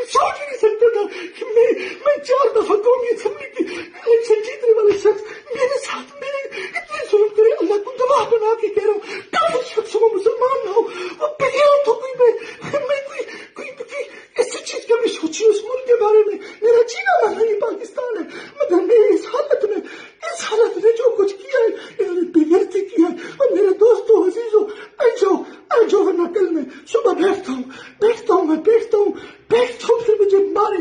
کبھی سوچ نہیں سکتا تھا کہ میں 4 دفعہ قومی اسمبلی کی الیکشن جیتنے والے شخص میرے ساتھ میرے اتنے ظلم کرے. اللہ کو گواہ بنا کے کہہ رہا ہوں, کافر شخص ہو, مسلمان نہ ہو, وہ بغیرت ہو, کوئی ایسی چیز کبھی سوچی اس ملک کے بارے میں. میرا جینا مرنا یہ پاکستان ہے, مگر میں اس حالت میں جو کچھ کیا ہے انہوں نے بےغیرتی کی ہے. اور میرے دوستوں عزیزوں, آ جاؤ ورنہ کل میں صبح بیٹھتا ہوں پھر مجھے مارے,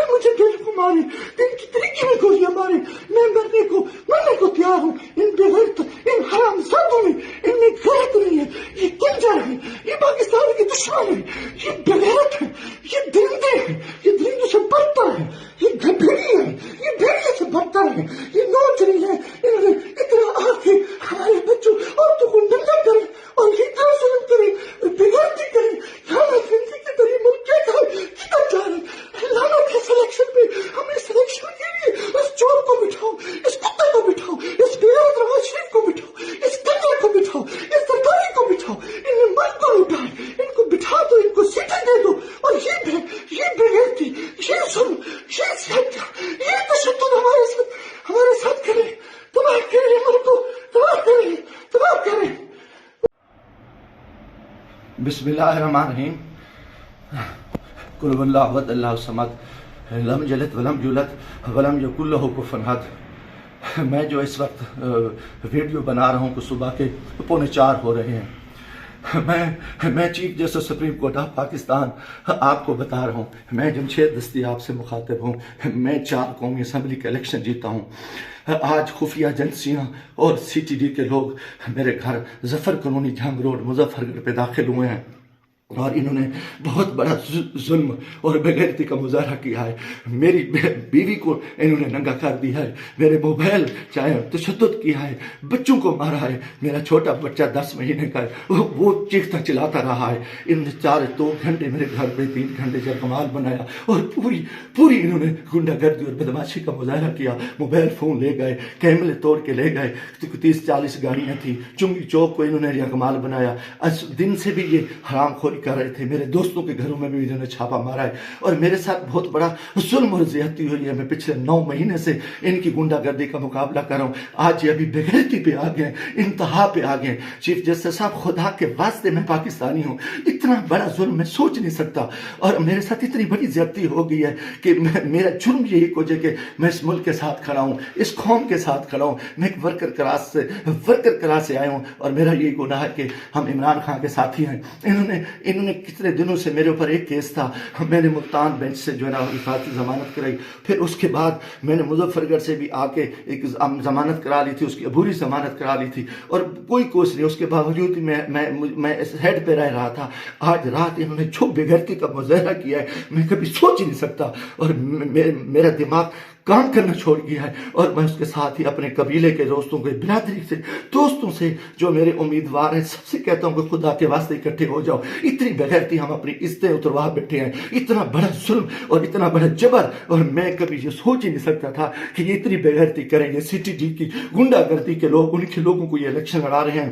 مجھے دل کو مارے, دل کی طریقے میں گولیاں مارے, میں مرنے کو تیار ہوں. ان بےغیرت, ان حرام زادوں میں, ان میں غیرت نہیں ہے. یہ کنجر ہے, یہ پاکستان کے دشمن ہے, یہ بےغیرت ہے, یہ درندے ہیں, یہ درندوں سے برتر ہے, یہ بھیڑی ہے, یہ بھیڑیے سے برتر ہے, یہ نوچری ہے. انہوں نے اتنا آ کے ہمارے بچوں عورتوں کو ننگا کرے اور یہ طرح ظلم کرے, بےغیرتی کرے. لعنت کے ذریعے ملک کدھر جا رہے ہیں؟ لعنت کے سلیکشن پہ ہمیں سلیکشن کے لیے اس چور کو بٹھاؤ, اس کتے کو بٹھاؤ, اس بےغیرت نواز شریف کو بٹھاؤ, اس کنجر کو بٹھاؤ, اس سرکاری کو بٹھاؤ. ان نے ملک کو لوٹا ہے, ان کو بٹھا دو, ان کو سیٹیں دے دو. اور یہ بےغیرتی, یہ ظلم, یہ سیاست, یہ تشدد ہمارے ساتھ کرے, تباہ کرے ملک کو, تباہ کرے. بسم اللہ الرحمن الرحیم. قل هو اللہ احد اللہ الصمد لم یلد ولم یولد ولم یکن لہ کفوا احد. میں جو اس وقت ویڈیو بنا رہا ہوں کہ صبح کے 3:45 ہو رہے ہیں. میں chief justice supreme court of Pakistan آپ کو بتا رہا ہوں, میں جمشید دستی آپ سے مخاطب ہوں. میں 4 قومی اسمبلی کا الیکشن جیتا ہوں. آج خفیہ ایجنسیاں اور CTD کے لوگ میرے گھر ظفر کالونی جھنگ روڈ مظفر گڑھ پہ داخل ہوئے ہیں اور انہوں نے بہت بڑا ظلم اور بےغیرتی کا مظاہرہ کیا ہے. میری بیوی کو انہوں نے ننگا کر دیا ہے, میرے موبائل چاہے تشدد کیا ہے, بچوں کو مارا ہے. میرا چھوٹا بچہ 10 مہینے کا ہے, وہ چیختا چلاتا رہا ہے. انہوں نے 2 گھنٹے میرے گھر پہ 3 گھنٹے جرگمال بنایا اور پوری انہوں نے گنڈا گردی اور بدماشی کا مظاہرہ کیا. موبائل فون لے گئے, کیمرے توڑ کے لے گئے, 30-40 گاڑیاں تھیں. چنگی چوک کو انہوں نے جرگمال بنایا. دن سے بھی یہ حرام خوری کر رہے تھے. میرے دوستوں کے گھروں میں بھی انہوں نے چھاپا مارا ہے اور میرے ساتھ بہت بڑا ظلم اور زیادتی ہوئی ہے. میں پچھلے 9 مہینے سے ان کی گنڈا گردی کا مقابلہ کر رہا ہوں. آج یہ ابھی بےغیرتی پہ آ گئے, انتہا پہ آ گئے. چیف جسٹس صاحب, خدا کے واسطے میں پاکستانی ہوں, اتنا بڑا ظلم میں سوچ نہیں سکتا. اور میرے ساتھ اتنی بڑی زیادتی ہو گئی ہے کہ میرا جرم یہی کو کہ میں اس ملک کے ساتھ کھڑا ہوں, اس قوم کے ساتھ کھڑا ہوں. میں ایک ورکر کلاس سے آیا ہوں اور میرا یہی گناہ ہے کہ ہم عمران خان کے ساتھی ہیں. انہوں نے کتنے دنوں سے میرے اوپر ایک کیس تھا. میں نے ملتان بینچ سے جو ہے نا حفاظتی ضمانت کرائی. پھر اس کے بعد میں نے مظفر گڑھ سے بھی آ کے ایک ضمانت کرا لی تھی, اس کی عبوری ضمانت کرا لی تھی اور کوئی کوس نہیں. اس کے باوجود میں اس ہیڈ پہ رہ رہا تھا. آج رات انہوں نے جو بےغیرتی کا مظاہرہ کیا ہے میں کبھی سوچ ہی نہیں سکتا اور میرا دماغ کام کرنا چھوڑ گیا ہے. اور میں اس کے ساتھ ہی اپنے قبیلے کے دوستوں کے, برادری سے, دوستوں سے جو میرے امیدوار ہیں, سب سے کہتا ہوں کہ خدا کے واسطے اکٹھے ہو جاؤ. اتنی بغیرتی ہم اپنی عزتیں اتروا بیٹھے ہیں, اتنا بڑا ظلم اور اتنا بڑا جبر. اور میں کبھی یہ سوچ ہی نہیں سکتا تھا کہ یہ اتنی بغیرتی کریں گے. CTD کی گنڈا گردی کے لوگ, ان کے لوگوں کو یہ الیکشن لڑا رہے ہیں.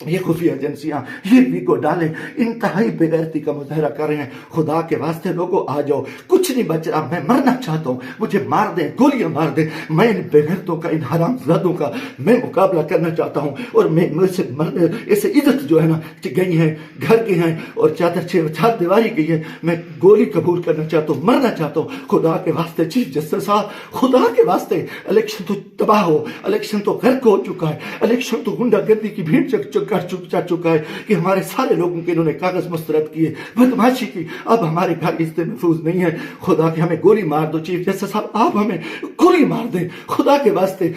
یہ خفیہ ایجنسیاں یہ بھی کو ڈالیں, انتہائی بےغیرتی کا مظاہرہ کر رہے ہیں. خدا کے واسطے لوگوں آ جاؤ, کچھ نہیں بچ رہا. میں مرنا چاہتا ہوں, مجھے مار دیں, گولیاں مار دیں. میں ان بےغیرتوں کا, ان حرام زادوں کا میں مقابلہ کرنا چاہتا ہوں. اور میں اسے عزت جو ہے نا گئی ہیں, گھر کے ہیں اور چار دیواری گئی ہے. میں گولی قبول کرنا چاہتا ہوں, مرنا چاہتا ہوں. خدا کے واسطے چیف جسٹس صاحب, خدا کے واسطے, الیکشن تو تباہ ہو, الیکشن تو غرق ہو چکا ہے, الیکشن تو گنڈا گردی کی بھیڑ چڑھ چکا ہے کہ ہمارے سارے لوگوں کے انہوں نے کاغذ مسترد کیے, بدماشی کی. اب ہمارے گھر عزتیں محفوظ نہیں ہیں. خدا کے ہمیں گولی مار دو چیف جسٹس صاحب, آپ ہمیں گولی مار دیں خدا کے واسطے.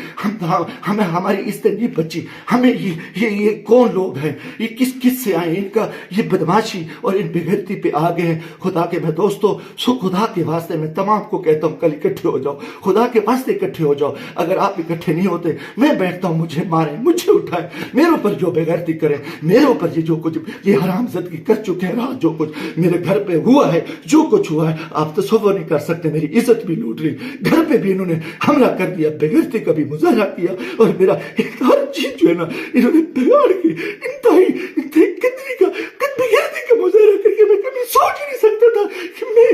ہمیں ہماری عزتیں نہیں بچی. ہمیں یہ کون لوگ ہیں, یہ کس سے آئے, ان کا یہ بدماشی اور ان بےغیرتی پہ آ گئے ہیں. خدا کے میں دوستوں, خدا کے واسطے میں تمام کو کہتا ہوں کل اکٹھے ہو جاؤ, خدا کے واسطے اکٹھے ہو جاؤ. اگر آپ اکٹھے نہیں ہوتے میں بیٹھتا ہوں, مجھے ماریں, مجھے اٹھائیں, میرے اوپر جو بےغیرتی کرے, میرے اوپر یہ جو کچھ یہ حرام زدگی کر چکے ہیں, جو کچھ میرے گھر پہ ہوا ہے, جو کچھ ہوا ہے آپ تصور نہیں کر سکتے. میری عزت بھی لوٹ لی, گھر پہ بھی انہوں نے حملہ کر دیا, بےغیرتی کا بھی مظاہرہ کیا اور میرا ایک ہر چیز جو ہے نا انہوں نے بگاڑ کے انتہائی بےغیرتی کا مظاہرہ کر کے میں کبھی سوچ نہیں سکتا تھا کہ میں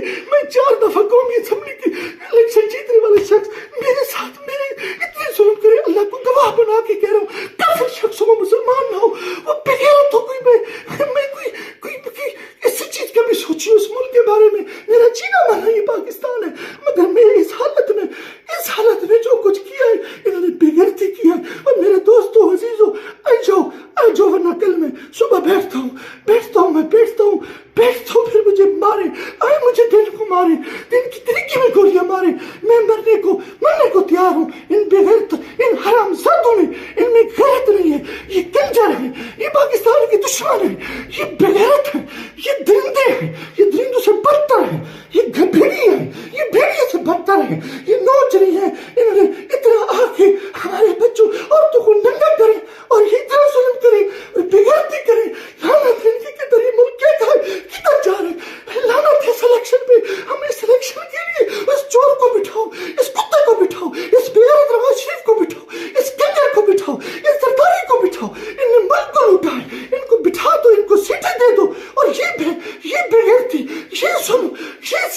کبھی سوچی اس ملک کے بارے میں. میرا جینا مانا یہ پاکستان ہے, مگر میں اس حالت میں جو کچھ کیا ہے انہوں نے بے غیرتی کیا ہے. اور میرے دوستوں عزیزوں, آ جاؤ ورنہ کل میں صبح بیٹھتا ہوں پھر مجھے مارے, مجھے دن کو مارے, دن کی طریقے میں گولیاں مارے, میں مرنے کو تیار ہوں. ان بے غیرت, ان حرام زادوں میں, ان میں غیرت نہیں ہے. یہ کنجر ہے, یہ پاکستان کے دشمن ہے, یہ بے غیرت ہے, یہ درندے ہیں, یہ درندوں سے بدتر ہے, یہ بھیڑی ہے, یہ بھیڑیے سے بدتر ہے, یہ نوچری ہے. انہوں نے اتنا آ کے ہمارے بچوں عورتوں کو ننگا کرے اور یہ اتنا ظلم کرے اور بے غیرتی کرے. لعنت ہے ان کے یہ ملک کدھر جا رہے ہیں. لعنت ہے سلیکشن پہ. ہم اس سلیکشن کے لیے اس چور کو بٹھاؤ, اس کتے کو بٹھاؤ, اس بے غیرت نواز شریف کو بٹھاؤ, اس کنجر کو بٹھاؤ, اس سرکاری کو بٹھاؤ. ان نے ملک کو لوٹا ہے, ان کو بٹھا دو, ان کو سیٹیں دے دو. اور یہ بے غیرتی, یہ ظلم, یہ